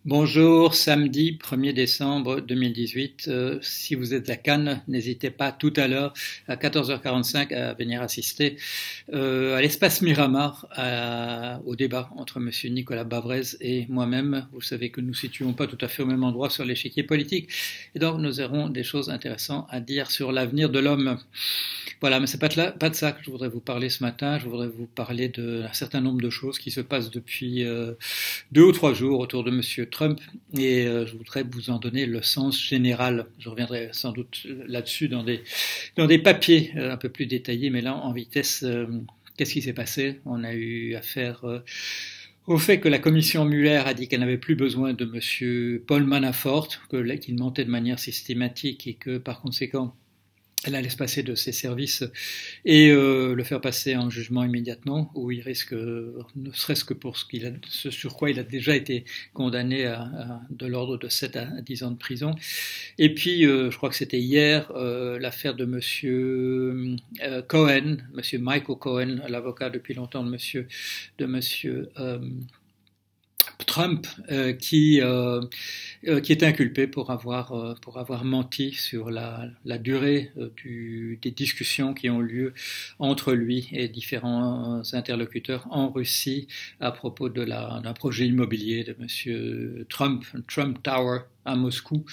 Bonjour, samedi 1er décembre 2018. Si vous êtes à Cannes, n'hésitez pas tout à l'heure à 14h45 à venir assister à l'espace Miramar au débat entre Monsieur Nicolas Bavrez et moi-même. Vous savez que nous ne situons pas tout à fait au même endroit sur l'échiquier politique et donc nous aurons des choses intéressantes à dire sur l'avenir de l'homme. Voilà, mais c'est pas de ça que je voudrais vous parler ce matin. Je voudrais vous parler d'un certain nombre de choses qui se passent depuis 2 ou 3 jours autour de Monsieur Trump et je voudrais vous en donner le sens général. Je reviendrai sans doute là-dessus dans des papiers un peu plus détaillés, mais là en vitesse. Qu'est-ce qui s'est passé? On a eu affaire au fait que la commission Mueller a dit qu'elle n'avait plus besoin de Monsieur Paul Manafort, qu'il mentait de manière systématique et que par conséquent elle allait se passer de ses services et le faire passer en jugement immédiatement, où il risque, ne serait-ce que pour ce sur quoi il a déjà été condamné de l'ordre de 7 à 10 ans de prison. Et puis, je crois que c'était hier, l'affaire de Monsieur Cohen, Monsieur Michael Cohen, l'avocat depuis longtemps de Monsieur Trump, qui est inculpé pour avoir menti sur la durée des discussions qui ont lieu entre lui et différents interlocuteurs en Russie à propos d'un projet immobilier de Monsieur Trump Tower à Moscou.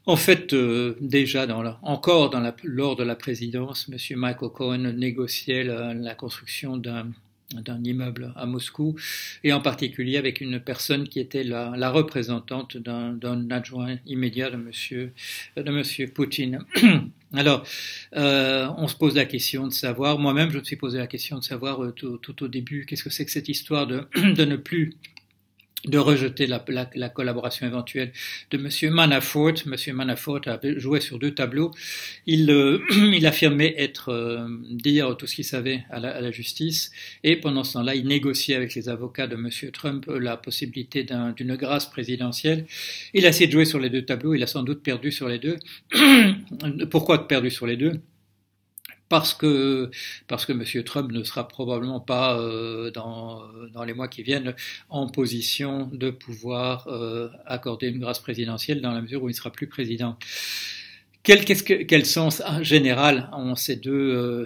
En fait, déjà lors de la présidence, Monsieur Michael Cohen négociait la construction d'un immeuble à Moscou, et en particulier avec une personne qui était la représentante d'un adjoint immédiat de Monsieur Poutine. Alors, on se pose la question de savoir, moi-même je me suis posé la question de savoir tout au début, qu'est-ce que c'est que cette histoire de ne plus de rejeter la collaboration éventuelle de Monsieur Manafort. Monsieur Manafort a joué sur 2 tableaux. Il affirmait dire tout ce qu'il savait à la justice, et pendant ce temps-là, il négociait avec les avocats de Monsieur Trump la possibilité d'une grâce présidentielle. Il a essayé de jouer sur les 2 tableaux. Il a sans doute perdu sur les 2. Pourquoi perdu sur les 2? Parce que Monsieur Trump ne sera probablement pas dans les mois qui viennent en position de pouvoir accorder une grâce présidentielle dans la mesure où il ne sera plus président. Quel sens général ont ces deux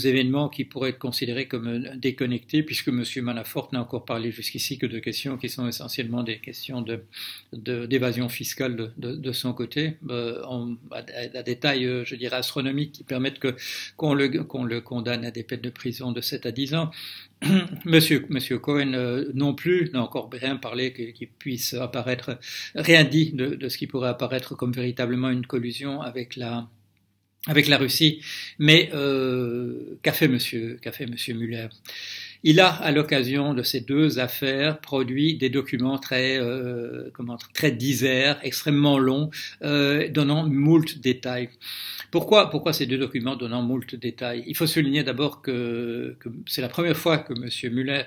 événements qui pourraient être considérés comme déconnectés, puisque M. Manafort n'a encore parlé jusqu'ici que de questions qui sont essentiellement des questions d'évasion fiscale de son côté, à des tailles, je dirais, astronomiques qui permettent qu'on le condamne à des peines de prison de 7 à 10 ans. Monsieur Cohen non plus n'a encore rien parlé qui puisse apparaître, rien dit de ce qui pourrait apparaître comme véritablement une collusion avec la Russie. Mais qu'a fait Monsieur Mueller? Il a, à l'occasion de ces 2 affaires, produit des documents très disert, extrêmement longs, donnant moult détails. Pourquoi ces 2 documents donnant moult détails? Il faut souligner d'abord que c'est la première fois que Monsieur Mueller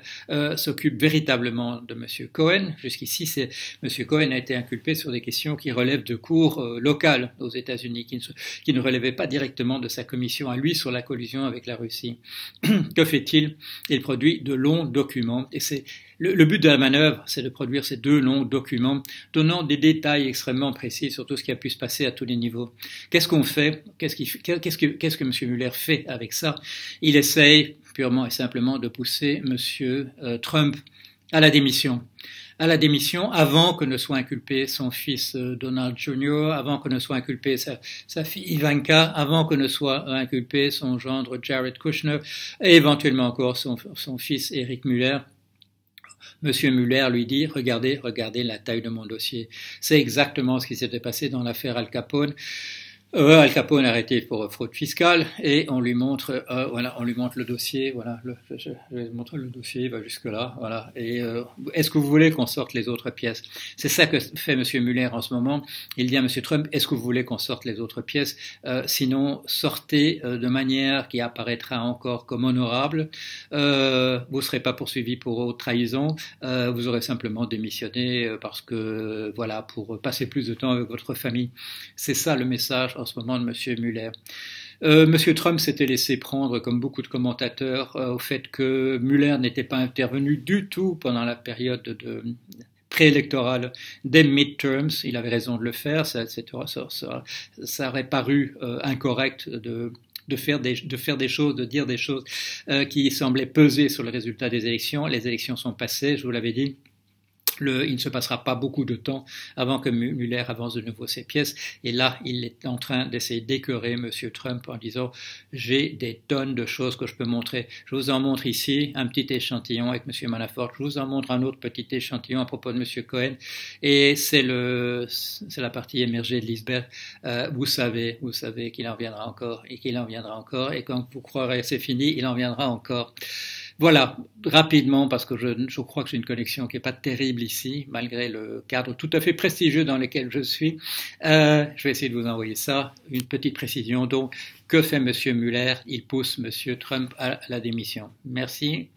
s'occupe véritablement de Monsieur Cohen. Jusqu'ici, Monsieur Cohen a été inculpé sur des questions qui relèvent de cours locales aux États-Unis, qui ne relevaient pas directement de sa commission à lui sur la collusion avec la Russie. Que fait-il? Il produit de longs documents, et c'est le but de la manœuvre, c'est de produire ces 2 longs documents donnant des détails extrêmement précis sur tout ce qui a pu se passer à tous les niveaux. Qu'est-ce qu'on fait? Qu'est-ce que M. Mueller fait avec ça? Il essaye purement et simplement de pousser M. Trump à la démission. Avant que ne soit inculpé son fils Donald Jr., avant que ne soit inculpé sa fille Ivanka, avant que ne soit inculpé son gendre Jared Kushner, et éventuellement encore son fils Eric Mueller. Monsieur Mueller lui dit, regardez la taille de mon dossier. C'est exactement ce qui s'était passé dans l'affaire Al Capone. Al Capone arrêté pour fraude fiscale, et on lui montre le dossier. Voilà, je vais vous montrer le dossier, il va jusque là. Voilà. Et est-ce que vous voulez qu'on sorte les autres pièces? C'est ça que fait Monsieur Mueller en ce moment. Il dit à Monsieur Trump, est-ce que vous voulez qu'on sorte les autres pièces? Sinon, sortez de manière qui apparaîtra encore comme honorable. Vous serez pas poursuivi pour haute trahison. Vous aurez simplement démissionné parce que pour passer plus de temps avec votre famille. C'est ça le message en ce moment de Monsieur Mueller. Monsieur Trump s'était laissé prendre, comme beaucoup de commentateurs, au fait que Mueller n'était pas intervenu du tout pendant la période préélectorale des midterms. Il avait raison de le faire. Ça aurait paru incorrect de faire des choses, de dire des choses qui semblaient peser sur le résultat des élections. Les élections sont passées, je vous l'avais dit. Il ne se passera pas beaucoup de temps avant que Mueller avance de nouveau ses pièces. Et là, il est en train d'essayer d'écœurer M. Trump en disant « J'ai des tonnes de choses que je peux montrer. Je vous en montre ici un petit échantillon avec M. Manafort. Je vous en montre un autre petit échantillon à propos de M. Cohen. Et c'est la partie émergée de l'iceberg. Vous savez qu'il en viendra encore et qu'il en viendra encore. Et quand vous croirez c'est fini, il en viendra encore. » Voilà, rapidement, parce que je crois que j'ai une connexion qui n'est pas terrible ici, malgré le cadre tout à fait prestigieux dans lequel je suis. Je vais essayer de vous envoyer ça, une petite précision. Donc, que fait M. Mueller? Il pousse M. Trump à la démission. Merci.